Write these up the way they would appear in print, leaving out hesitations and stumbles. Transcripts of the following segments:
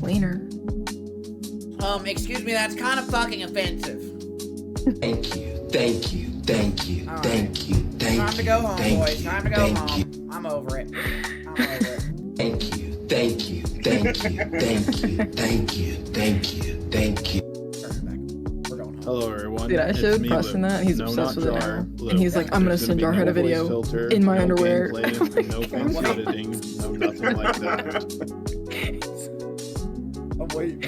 Wiener. Excuse me, that's kind of fucking offensive. Thank you, thank you, thank you, All thank you, thank you. Time to go home, thank boys. you, Time to go thank home. you. I'm over it. I'm over it. Thank you, thank you, thank you, thank you, thank you, thank you, thank you. Turn it back. We're going home. Hello everyone. Dude, I It's showed me, Preston Luke. that, and he's No, obsessed not with it Jar, now. Luke. And he's like, I'm gonna There's send be Jarhead no a video voice filter, in my no underwear. gameplay, no fancy editing, no nothing like that. I'm waiting.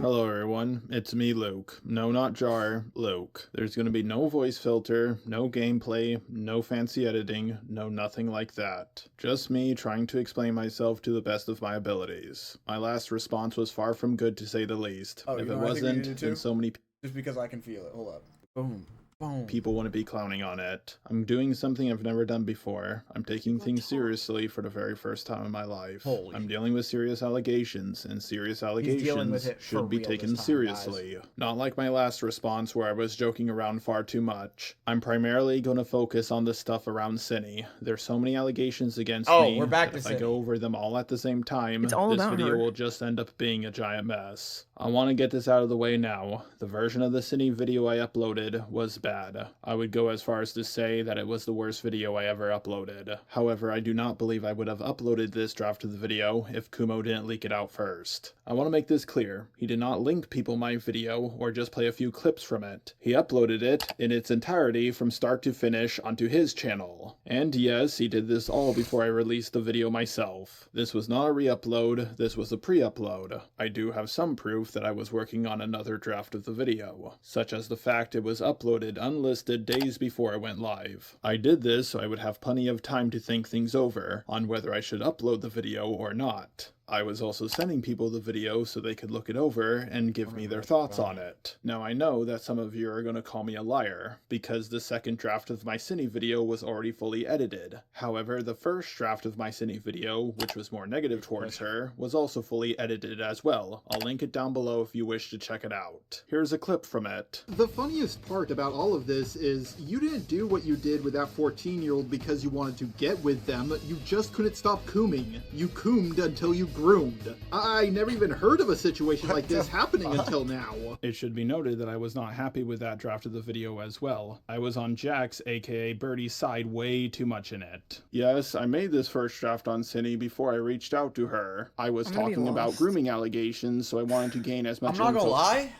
Hello everyone, it's me Luke. No, not Jar, Luke. There's gonna be no voice filter, no gameplay, no fancy editing, no nothing like that. Just me trying to explain myself to the best of my abilities. My last response was far from good to say the least. Oh, If you it know what I think we wasn't, needed then to? so many Just because I can feel it. Hold up. Boom. Boom. people want to be clowning on it. I'm doing something I've never done before. I'm taking things seriously for the very first time in my life. Holy. I'm dealing with serious allegations, and serious dealing with allegations it for should be real taken this time, seriously. Not like my last response where I was joking around far too much. I'm primarily going to focus on the stuff around Cinny. There's so many allegations against me we're back that to if I Cinny. go over them all at the same time, It's all this about video her. will just end up being a giant mess. I want to get this out of the way now. The version of the Cinny video I uploaded was bad. I would go as far as to say that it was the worst video I ever uploaded. However, I do not believe I would have uploaded this draft of the video if Kumo didn't leak it out first. I want to make this clear. He did not link people my video or just play a few clips from it. He uploaded it in its entirety from start to finish onto his channel. And yes, he did this all before I released the video myself. This was not a re-upload, this was a pre-upload. I do have some proof that I was working on another draft of the video, such as the fact it was uploaded unlisted days before I went live. I did this so I would have plenty of time to think things over on whether I should upload the video or not. I was also sending people the video so they could look it over and give me their thoughts on it. Now I know that some of you are going to call me a liar, because the second draft of my Cinny video was already fully edited. However, the first draft of my Cinny video, which was more negative towards her, was also fully edited as well. I'll link it down below if you wish to check it out. Here's a clip from it. The funniest part about all of this is you didn't do what you did with that 14-year-old because you wanted to get with them, you just couldn't stop cooming. You coomed until you groomed. I never even heard of a situation like this happening until now. It should be noted that I was not happy with that draft of the video as well. I was on Jack's, aka Birdie's side way too much in it. Yes, I made this first draft on Cinny before I reached out to her. I was I'm gonna be talking about lost. grooming allegations, so I wanted to gain as much I'm not gonna info- lie.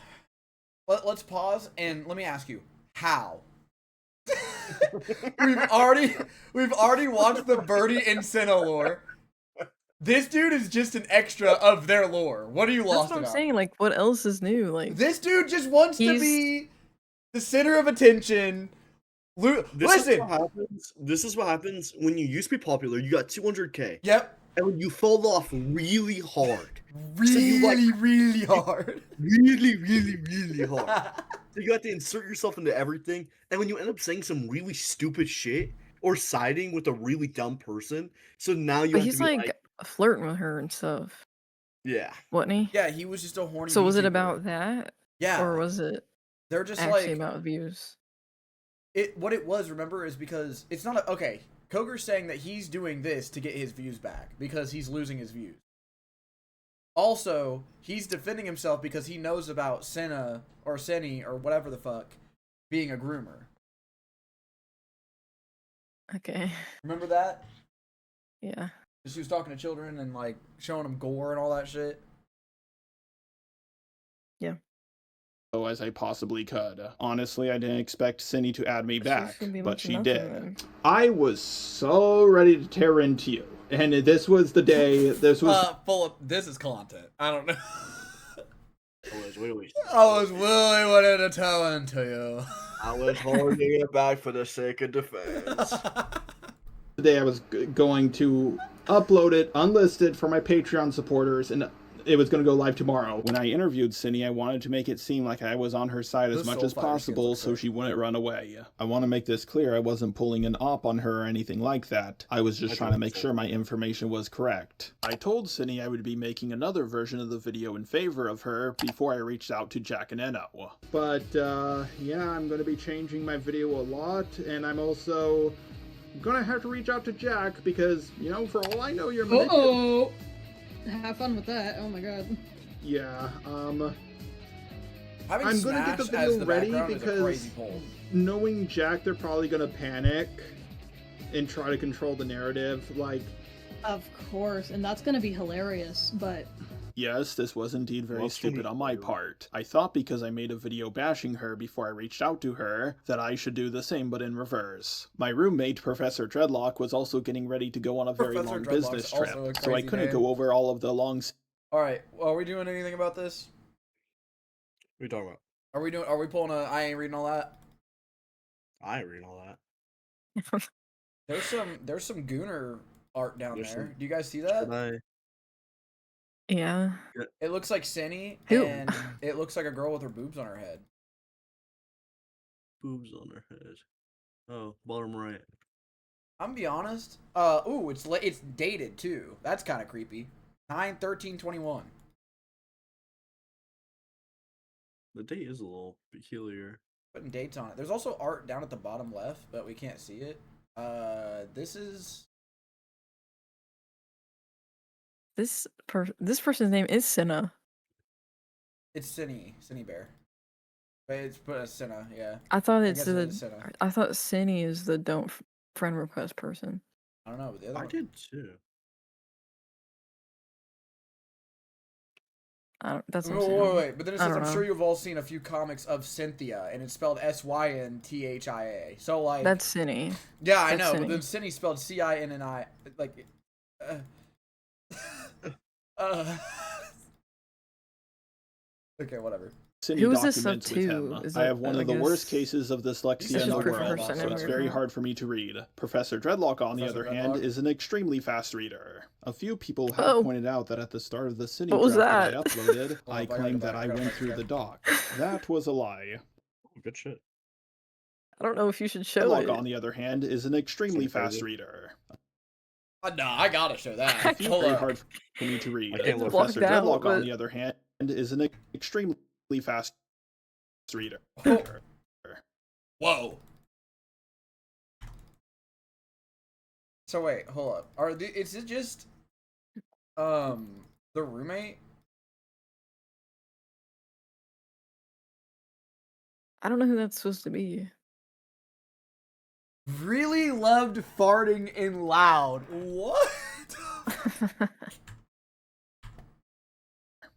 Let's pause and let me ask you, how? we've already watched the Birdie and Senna lore. This dude is just an extra of their lore. What are you That's lost what I'm about? saying. Like, what else is new? Like, This dude just wants to He's- be the center of attention. This Listen. is what happens. This is what happens when you used to be popular. You got 200K, Yep. and when you fall off really hard, Really, really hard. really hard. So you have to insert yourself into everything, and when you end up saying some really stupid shit or siding with a really dumb person, so now you but have he's to be like flirting with her and stuff, yeah. wasn't he? Yeah, he was just a horny. So was it VTuber. about that, Yeah, or was it they're just actually like about views? what it was. Remember, is because it's not a, okay. Koger's saying that he's doing this to get his views back because he's losing his views. Also, he's defending himself because he knows about Senna or Senny or whatever the fuck being a groomer. Okay, Remember that? yeah. Because he was talking to children and like showing them gore and all that shit. as I possibly could. Honestly, I didn't expect Cindy to add me She's back, gonna be but looking she up did. at him. I was so ready to tear into you. And this was the day, this was... Full of this is content. I don't know. Wait. I was really wanting to tell into you. I was holding it back for the sake of defense. the day I was going to upload it unlisted for my Patreon supporters, and it was going to go live tomorrow. When I interviewed Cindy, I wanted to make it seem like I was on her side as Those much as Soulfire possible skins are so sick. she wouldn't run away. I want to make this clear, I wasn't pulling an op on her or anything like that. I was just trying to make sure my information was correct. I told Cindy I would be making another version of the video in favor of her before I reached out to Jack and Enno. But yeah, I'm going to be changing my video a lot, and I'm also gonna have to reach out to Jack because, you know, for all I know, you're manipulating. have fun with that. Oh my god. Yeah, Having I'm gonna get the Smash as video the ready background is a because crazy pull. knowing Jack, they're probably gonna panic and try to control the narrative. Like, Of course, and that's gonna be hilarious, but Yes, this was indeed very Well, it's gonna stupid be on my hilarious. part. I thought because I made a video bashing her before I reached out to her, that I should do the same but in reverse. My roommate, Professor Dreadlock, was also getting ready to go on a very Professor long Dreadlock's business also trip, a so I crazy couldn't name. go over all of the long Alright, well, are we doing anything about this? What are you talking about? Are we pulling a I ain't reading all that? I ain't reading all that. There's some Gooner art down There's there. some- Do you guys see Should that? I? Yeah. It looks like Cinny, Who? and it looks like a girl with her boobs on her head. Boobs on her head. Oh, bottom right. I'm gonna be honest. Ooh, it's dated too. That's kind of creepy. 9/13/21. The date is a little peculiar. Putting dates on it. There's also art down at the bottom left, but we can't see it. This person's name is Senna. It's Cinny Bear. But it's put as Cinna, yeah. I thought I it's guess it is the. Senna. I thought Cinny is the don't friend request person. I don't know, but the other I one. did too. I don't. That's what I'm Wait, saying. wait. But then it I says, don't I'm sure know. you've all seen a few comics of Cynthia, and it's spelled Synthia. So, like. That's Cinny. Yeah, I that's know, but Cinny. then Cinny spelled Cinni. Like. Uh, okay, whatever. Cine Who is this sub documents with him. to? Is I that, have one I of the worst guess- cases of dyslexia It's in just the proof of world, person so it's everywhere. very hard for me to read. Professor Dreadlock, on the Professor other hand, Dreadlock? is an extremely fast reader. A few people have Oh. pointed out that at the start of the Cine What was draft that? I uploaded, Hold I up, I gotta claimed go that back, I I gotta went back through check. the doc. That was a lie. Oh, good shit. I don't know if you should show Dreadlock, it. on the other hand, is an extremely Pretty crazy. fast reader. No, I gotta show that. I It's Hold very up. hard for me to read. I can't look. Professor Blocked out, Dreadlock, on but- the other hand, is an extremely fast reader. Oh. Whoa. So wait, hold up. Is it just the roommate? I don't know who that's supposed to be. Really loved farting in loud. What?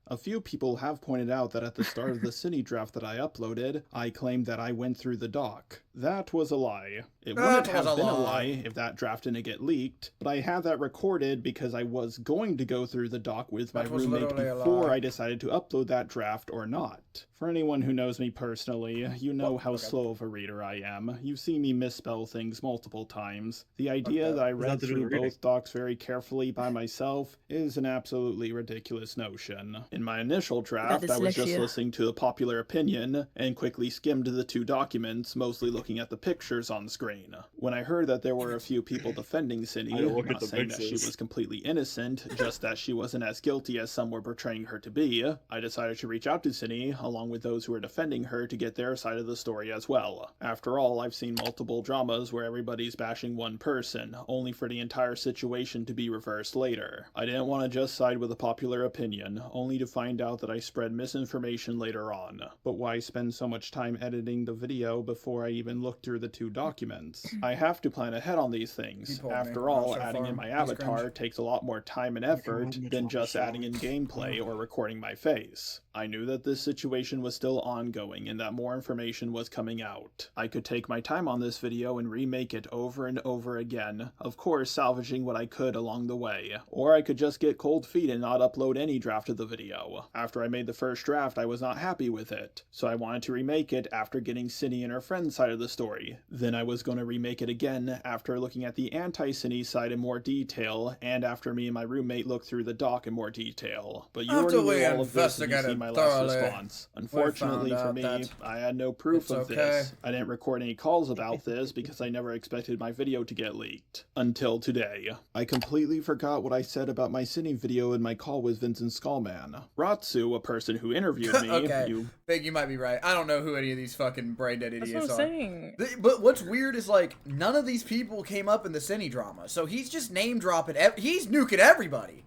A few people have pointed out that at the start of the Cine draft that I uploaded, I claimed that I went through the doc. That was a lie. It That wouldn't was have a been a lie. lie if that draft didn't get leaked, but I have that recorded because I was going to go through the doc with my That was roommate literally a before lie. I decided to upload that draft or not. For anyone who knows me personally, you know Well, how okay. slow of a reader I am. You've seen me misspell things multiple times. The idea that. that I Does that read have to do through with reading? both docs very carefully by myself is an absolutely ridiculous notion. In my initial draft, I was just dyslexia. listening to the popular opinion and quickly skimmed the two documents, mostly looking at the pictures on screen. When I heard that there were a few people defending I Cindy, look at not the saying that she pictures. was completely innocent, just that she wasn't as guilty as some were portraying her to be, I decided to reach out to Cindy, along with those who were defending her, to get their side of the story as well. After all, I've seen multiple dramas where everybody's bashing one person, only for the entire situation to be reversed later. I didn't want to just side with the popular opinion, only to find out that I spread misinformation later on. But why spend so much time editing the video before I even looked through the two documents? I have to plan ahead on these things. told me. After I'll all, show adding in farm. my That's avatar cringe. takes a lot more time and effort Recommend than it just on adding in gameplay or recording my face. I knew that this situation was still ongoing and that more information was coming out. I could take my time on this video and remake it over and over again, of course salvaging what I could along the way. Or I could just get cold feet and not upload any draft of the video. After I made the first draft, I was not happy with it, so I wanted to remake it after getting Cindy and her friend's side of the story. Then I was going to remake it again after looking at the anti-Cindy side in more detail, and after me and my roommate looked through the doc in more detail. But you After already we knew all of this and you see investigated my last thoroughly, response. Unfortunately found for out me, that I had no proof it's of okay. this. I didn't record any calls about this because I never expected my video to get leaked. Until today. I completely forgot what I said about my Cindy video in my call with Vincent Skullman. Ratsu, a person who interviewed me, Okay. you Think you might be right. I don't know who any of these fucking brain dead That's idiots what I'm are. saying. But what's weird is like none of these people came up in the Cine drama, so he's just name dropping. He's nuking everybody.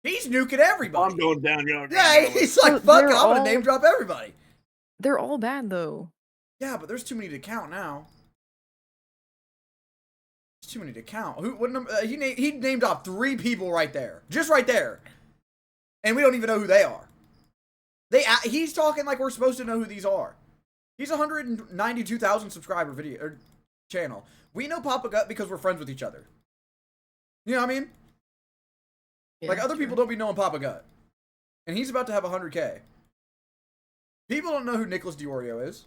He's nuking everybody. I'm going down, yo. Yeah, he's like, So fuck it, they're I'm gonna all- name drop everybody. They're all bad though. Yeah, but there's too many to count now. There's too many to count. Who? What number? He named off 3 people right there, just right there, and we don't even know who they are. He's talking like we're supposed to know who these are. He's a 192,000 subscriber video or channel. We know Papa Gut because we're friends with each other. You know what I mean? Yeah, Like other true. people don't be knowing Papa Gut, and he's about to have 100K. People don't know who Nicholas Diorio is.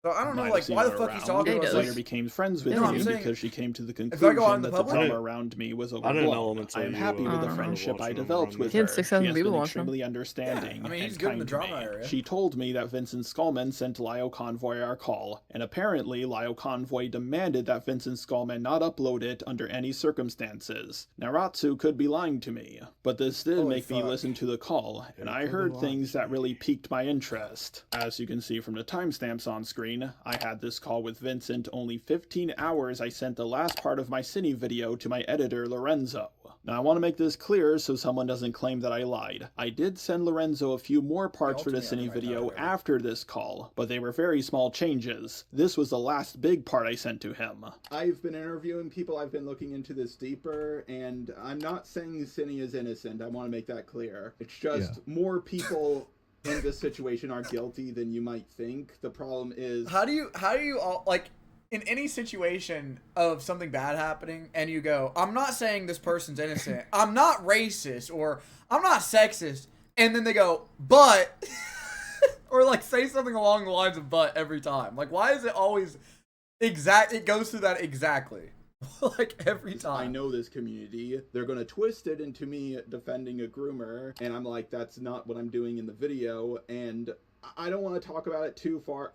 So I don't know, Might like, have seen why the her fuck he's around. talking Yeah, to he us does. like, Later became friends with You know what I'm me saying? because she came to the I go out conclusion in the that the public- drama I around me was I didn't overblown. know him until I am you, happy with the uh, friendship I watching him developed around with He had her. 6,000 She has people been watching him. extremely understanding Yeah, I mean, he's and good in kind the to drama me. area. She told me that Vincent Skullman sent Lio Convoy our call, and apparently Lio Convoy demanded that Vincent Skullman not upload it under any circumstances. Naratsu could be lying to me, but this did Holy make me fuck. listen to the call, and I could be heard lying things to that me. really piqued my interest. As you can see from the timestamps on screen, I had this call with Vincent only 15 hours I sent the last part of my Cine video to my editor Lorenzo. Now I want to make this clear so someone doesn't claim that I lied. I did send Lorenzo a few more parts for the ultimately, Cine I might video not have. after this call, but they were very small changes. This was the last big part I sent to him. I've been interviewing people, I've been looking into this deeper, and I'm not saying Cinny is innocent, I want to make that clear. It's just more people in this situation are guilty than you might think. The problem is... how do you all, like, in any situation of something bad happening and you go, I'm not saying this person's innocent, I'm not racist, or I'm not sexist, and then they go, but, or like say something along the lines of but every time. Like, why is it always it goes through that exactly. Like every time. I know this community. They're going to twist it into me defending a groomer, and I'm like, that's not what I'm doing in the video, and I don't want to talk about it too far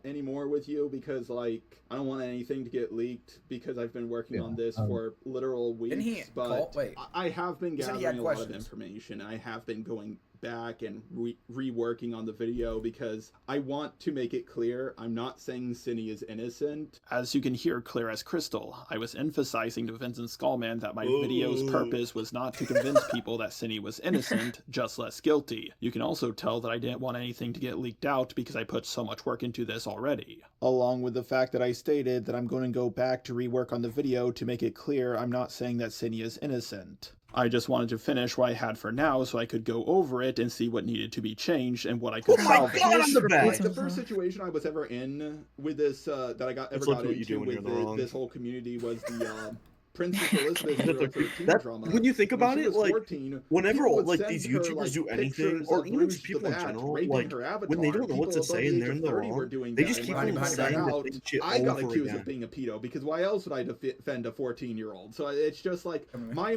anymore with you because, like, I don't want anything to get leaked because I've been working on this for literal weeks. Didn't he but wait. I have been He said he had gathering a lot of questions. information. I have been going back and reworking on the video because I want to make it clear I'm not saying Cinny is innocent. As you can hear clear as crystal, I was emphasizing to Vincent Skullman that my video's purpose was not to convince people that Cinny was innocent, just less guilty. You can also tell that I didn't want anything to get leaked out because I put so much work into this already. Along with the fact that I stated that I'm going to go back to rework on the video to make it clear I'm not saying that Cinny is innocent. I just wanted to finish what I had for now so I could go over it and see what needed to be changed and what I could Oh my salvage. God, I'm the Repeat best. The first himself. situation I was ever in with this that I got That's ever like got what you do into when you're with in the wrong. this whole community was the Princess Elizabeth 013 That- drama. when you think When about she it, was like, 14, whenever people would like send these her, YouTubers like, do anything, pictures or of even Rouge just people the in Bat general, raping like her when they avatar. don't know what to People say above and the they're age in of the 30 were wrong, doing they that. just And keep when I on found saying that the out, same shit I got over accused again. of being a pedo because why else would I defend a 14-year-old? So it's just like my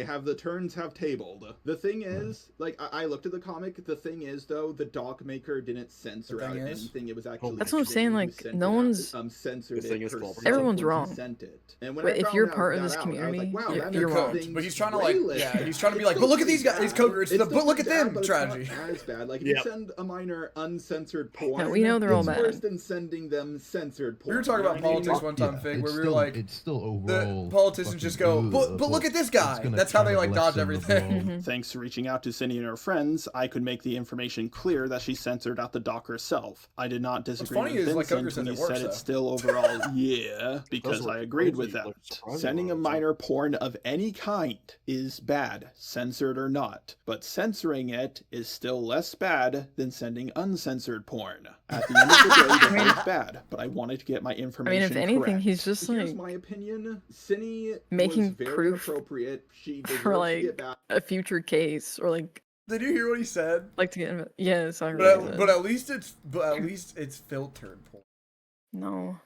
have the turns have tabled. The thing is, like I looked at the comic. The thing is though, the doc maker didn't censor The out thing is? anything. It was actually That's what I'm Cindy saying, who like, sent no it out, one's- censored The thing it is, herself Everyone's when she wrong. sent it. And when But I if found you're out part of that this out, I was community, like, wow, you're- that you're makes wrong. things But he's trying to, way like, less yeah, bad. he's trying to be It's like, still but look at pretty these guys, bad. Coker, it's the- still but look at pretty bad, them but it's strategy. not as bad. Like if Yep. you send a minor uncensored porn, No, we know they're all it's bad. worse than sending them censored porn. We were talking you know about what I mean? politics one time, Fig, where we were like, it's still the overall. politicians just go, but look at this guy. That's how they like dodge everything. Mhm. Thanks to reaching out to Cindy and her friends, I could make the information clear that she censored out the doc herself. I did not disagree funny with is, like, Coker Vincent said, when it he works, said though. it's still overall yeah, because were I agreed with crazy, that. like, surprising Sending a ones. minor porn of any kind is bad, censored or not, but censoring it is still less bad than sending uncensored porn. At the end of the day, they're both bad, but I wanted to get my I information mean, if anything, correct. he's just Here's like my opinion. Cinny making was very proof appropriate. She deserves for to like get back. a future case or like Did you hear what he said? to get. Yes, I heard But that. at least it's filtered porn. No.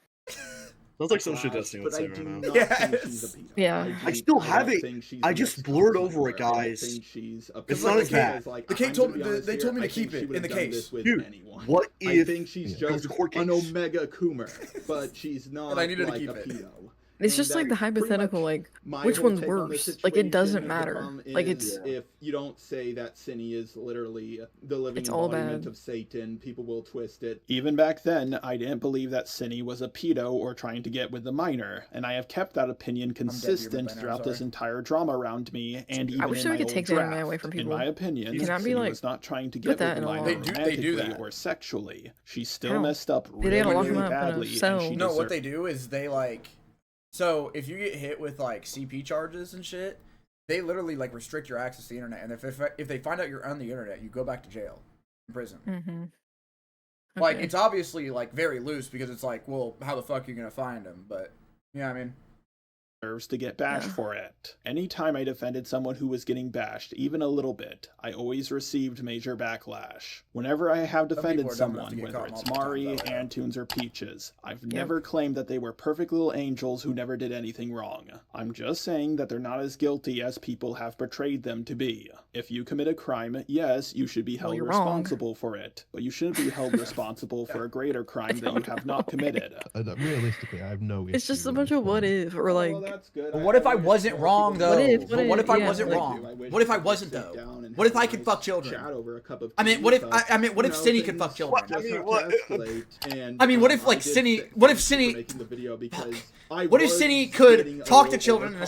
Sounds like some shit Destiny would But say I right do now. not Yes. think she's a pedo. Yeah. I still don't have it. think she's I the just next blurred Tom over it, Sawyer. I don't guys. think she's a It's pedo. not like as the bad. kid- Like, the kid I'm told gonna me- be honest they told me here, to I think keep it she would in the have done case. this with Dude, anyone. what I if think she's it goes just to court an case? omega coomer, but she's not I needed to like keep a it. pedo. It's And just like the that's pretty hypothetical, much like, my which whole one's take on the worse? Like, it doesn't situation. The matter. problem Like, is, it's if you don't say that Cinny is literally the living It's all embodiment bad. of Satan, people will twist it. Even back then, I didn't believe that Cinny was a pedo or trying to get with the minor, and I have kept that opinion dead, you're consistent by now, throughout this sorry. entire drama around me, and even wish in we my could old take the anime draft. away from In people. my opinion, Can I be Cinny like, was not trying to put get that with the in a minor law? They do romantically that. or sexually. She still How? messed up They really, gotta lock really him up in a badly, and cell. she No, what deserved. they do is they like, so if you get hit with like CP charges and shit, they literally like restrict your access to the internet, and if they find out you're on the internet, you go back to jail, prison. Mm-hmm. Like it's obviously like very loose because it's like, well, how the fuck are you gonna find him? But yeah, I mean, Deserves to get bashed Yeah. for it. Anytime I defended someone who was getting bashed, even a little bit, I always received major backlash. Whenever I have people defended are dumb enough someone, to get whether caught it's multiple Mari, times that way. Antunes, or Peaches, I've never claimed that they were perfect little angels who never did anything wrong. I'm just saying that they're not as guilty as people have portrayed them to be. If you commit a crime, yes, you should be Well, held you're wrong. responsible for it, but you shouldn't be held responsible for a greater crime that you don't have not committed. Realistically, I have no It's just issue a with bunch this of what point. if, or like, that's good. but what if I wasn't wrong though? if- But what if I yeah, wasn't like- wrong? What if I wasn't though? What if I could fuck children? I mean, what if what if Cinny could fuck children? I mean, what if, like, Cinny- what if Cinny- What if Cinny could talk to children in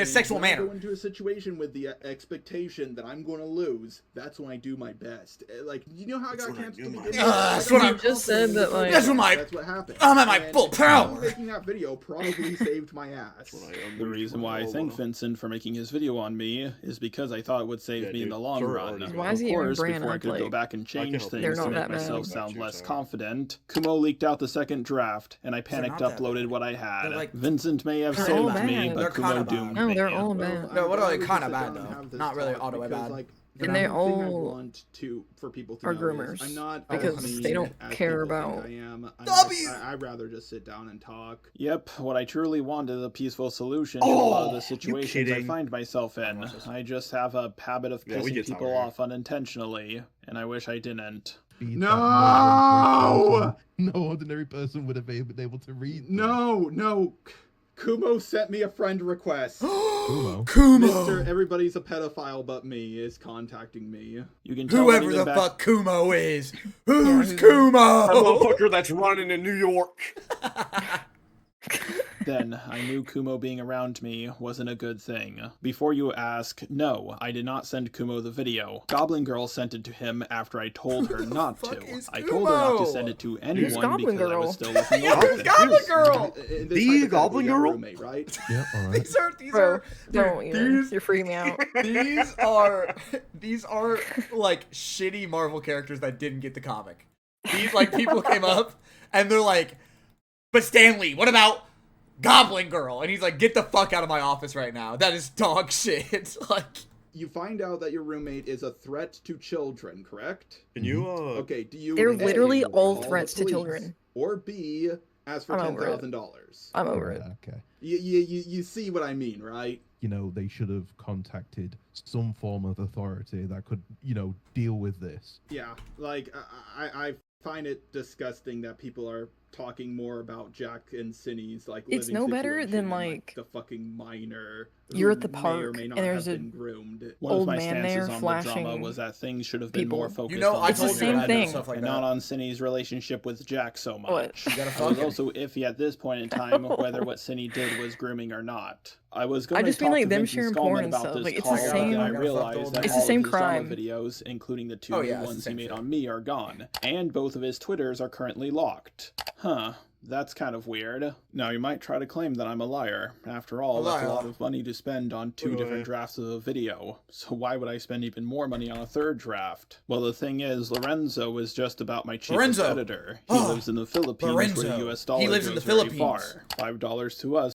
a sexual manner? When I go into a situation with the expectation that I'm going to lose, that's when I do my best. Like, you know how I got when I canceled do to my begin best. with? That's I what got I just said that, like- That's what my- That's what happened. I'm at my And full power. Making that video probably saved my ass. The reason why I thank Vincent for making his video on me is because I thought it would save Yeah, me in dude. the long Sorry, run. already. Why is he Of even course, bringing before I up, could go like, back and change help They're things not to make that bad. myself Back sound to you, less sorry. confident, Kumo leaked out the second draft, and I They're panicked not that uploaded bad. what I had. They're like- Vincent may have They're all saved me, bad. but They're Kumo kinda bad. doomed no, me. they're all Well, bad. No, what are they we kinda sit bad, down and though? have this Not really talk all the way because, bad. like, And the they thing I all want for people to are know is groomers, I'm not because as mean they don't as care people think about I am. W! I'd rather just sit down and talk. Yep, what I truly want is a peaceful solution to a lot of the you situations I kidding? find myself in. I just have a habit of Yeah, we pissing get people tired. off unintentionally, and I wish I didn't. Feed No! that no ordinary person would have been able to read. them. No. Kumo sent me a friend request. Kumo. Mr. Everybody's a pedophile but me is contacting me. You can tell Whoever even the back- fuck Kumo is. Who's That Kumo? motherfucker that's running in New York. Then I knew Kumo being around me wasn't a good thing. Before you ask, no, I did not send Kumo the video. Goblin Girl sent it to him after I told her not fuck to. is I told her not to Kumo? send it to anyone Goblin because I Girl? was still looking Yeah, over who's it. Goblin Girl? The Goblin Girl? Roommate, right? Yeah, alright. These Bro, are don't dude, even. these You're freaking me out. these are like shitty Marvel characters that didn't get the comic. These like people came up and they're like, but Stanley, what about Goblin Girl? And he's like, get the fuck out of my office right now. That is dog shit. Like, You find out that your roommate is a threat to children, correct? Can you Okay, do you They're A, literally all call the threats to police, children. Or B, ask for I'm over it. $10,000? I'm over it. Okay. You see what I mean, right? You know, they should have contacted some form of authority that could, deal with this. Yeah, like I find it disgusting that people are talking more about Jack and Cinny's like It's living no better situation than, and, like, the fucking minor. you're who at the may or park, may not and there's have a been groomed. One of old my man stances there on the drama flashing was that things should have been people. more focused you know, on I It's the told you same I know thing. stuff like and that. not on Cinny's relationship with Jack so much. What? You gotta I fuck was him. also iffy at this point in time whether what Cinny did was grooming or not. I was going I to just talk mean, like, to them Vincent sharing Scullman porn and about stuff, this like, it's call, the but same- then I It's the realized that all same of his drama crime. videos, including the two Oh, new yeah, it's the ones he same made shit. on me, are gone, and both of his Twitters are currently locked. Huh. That's kind of weird. Now, you might try to claim that I'm a liar. After all, that's a liar. lot of money to spend on two Wait, different wait. drafts of a video. So why would I spend even more money on a third draft? Well, the thing is, Lorenzo is just about my cheapest Lorenzo! editor. He Oh, lives in the Philippines where Lorenzo. the US dollar He lives in goes the very Philippines. far. $5 to us